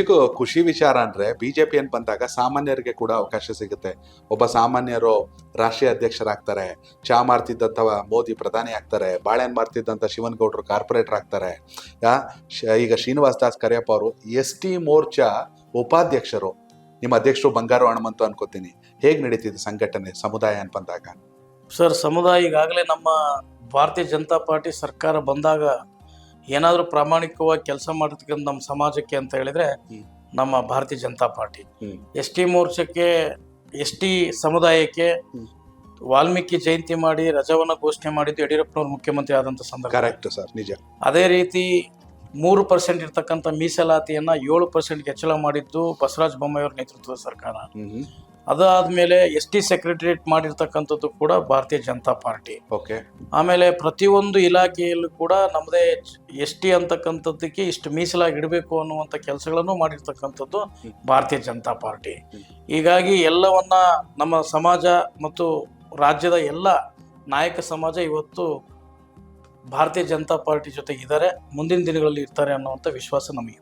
ನಿಜಕ್ಕೂ ಖುಷಿ ವಿಚಾರ ಅಂದ್ರೆ ಬಿಜೆಪಿ ಅಂತ ಬಂದಾಗ ಸಾಮಾನ್ಯರಿಗೆ ಕೂಡ ಅವಕಾಶ ಸಿಗುತ್ತೆ. ಒಬ್ಬ ಸಾಮಾನ್ಯರು ರಾಷ್ಟ್ರೀಯ ಅಧ್ಯಕ್ಷರಾಗ್ತಾರೆ, ಚಾ ಮಾರ್ತಿದ್ದಂಥವ ಮೋದಿ ಪ್ರಧಾನಿ ಆಗ್ತಾರೆ, ಬಾಳೆಹಣ್ಣು ಮಾರ್ತಿದ್ದಂಥ ಶಿವನಗೌಡರು ಕಾರ್ಪೊರೇಟರ್ ಆಗ್ತಾರೆ. ಈಗ ಶ್ರೀನಿವಾಸ್ ದಾಸ್ ಕರಿಯಪ್ಪ ಅವರು ST ಮೋರ್ಚಾ ಉಪಾಧ್ಯಕ್ಷರು. ನಿಮ್ಮ ಅಧ್ಯಕ್ಷರು ಬಂಗಾರು ಹನುಮಂತು ಅನ್ಕೋತೀನಿ. ಹೇಗೆ ನಡೀತಿದೆ ಸಂಘಟನೆ ಸಮುದಾಯ ಅಂತ ಬಂದಾಗ? ಸರ್, ಸಮುದಾಯ ಈಗಾಗಲೇ ನಮ್ಮ ಭಾರತೀಯ ಜನತಾ ಪಾರ್ಟಿ ಸರ್ಕಾರ ಬಂದಾಗ ಏನಾದರೂ ಪ್ರಾಮಾಣಿಕವಾಗಿ ಕೆಲಸ ಮಾಡಿರ್ತಕ್ಕಂಥ ನಮ್ಮ ಸಮಾಜಕ್ಕೆ ಅಂತ ಹೇಳಿದ್ರೆ ನಮ್ಮ ಭಾರತೀಯ ಜನತಾ ಪಾರ್ಟಿ. ST ಮೋರ್ಚಾಕ್ಕೆ, ST ಸಮುದಾಯಕ್ಕೆ ವಾಲ್ಮೀಕಿ ಜಯಂತಿ ಮಾಡಿ ರಜಾವನ್ನ ಘೋಷಣೆ ಮಾಡಿದ್ದು ಯಡಿಯೂರಪ್ಪನವರು ಮುಖ್ಯಮಂತ್ರಿ ಆದಂಥ ಸಂದರ್ಭ. ಕರೆಕ್ಟ್ ಸರ್, ನಿಜ. ಅದೇ ರೀತಿ 3% ಇರ್ತಕ್ಕಂಥ ಮೀಸಲಾತಿಯನ್ನ 7% ಹೆಚ್ಚಳ ಮಾಡಿದ್ದು ಬಸವರಾಜ ಬೊಮ್ಮಾಯಿ ಅವರ ನೇತೃತ್ವದ ಸರ್ಕಾರ. ಅದಾದ್ಮೇಲೆ ST ಸೆಕ್ರೆಟರಿಯೇಟ್ ಮಾಡಿರ್ತಕ್ಕಂಥದ್ದು ಕೂಡ ಭಾರತೀಯ ಜನತಾ ಪಾರ್ಟಿ. ಓಕೆ. ಆಮೇಲೆ ಪ್ರತಿಯೊಂದು ಇಲಾಖೆಯಲ್ಲೂ ಕೂಡ ನಮ್ಮದೇ ST ಅಂತಕ್ಕಂಥದ್ದಕ್ಕೆ ಇಷ್ಟು ಮೀಸಲಾಗಿ ಇಡಬೇಕು ಅನ್ನುವಂಥ ಕೆಲಸಗಳನ್ನು ಮಾಡಿರ್ತಕ್ಕಂಥದ್ದು ಭಾರತೀಯ ಜನತಾ ಪಾರ್ಟಿ. ಹೀಗಾಗಿ ಎಲ್ಲವನ್ನ ನಮ್ಮ ಸಮಾಜ ಮತ್ತು ರಾಜ್ಯದ ಎಲ್ಲ ನಾಯಕ ಸಮಾಜ ಇವತ್ತು ಭಾರತೀಯ ಜನತಾ ಪಾರ್ಟಿ ಜೊತೆಗಿದ್ದಾರೆ, ಮುಂದಿನ ದಿನಗಳಲ್ಲಿ ಇರ್ತಾರೆ ಅನ್ನುವಂಥ ವಿಶ್ವಾಸ ನಮಗೆ.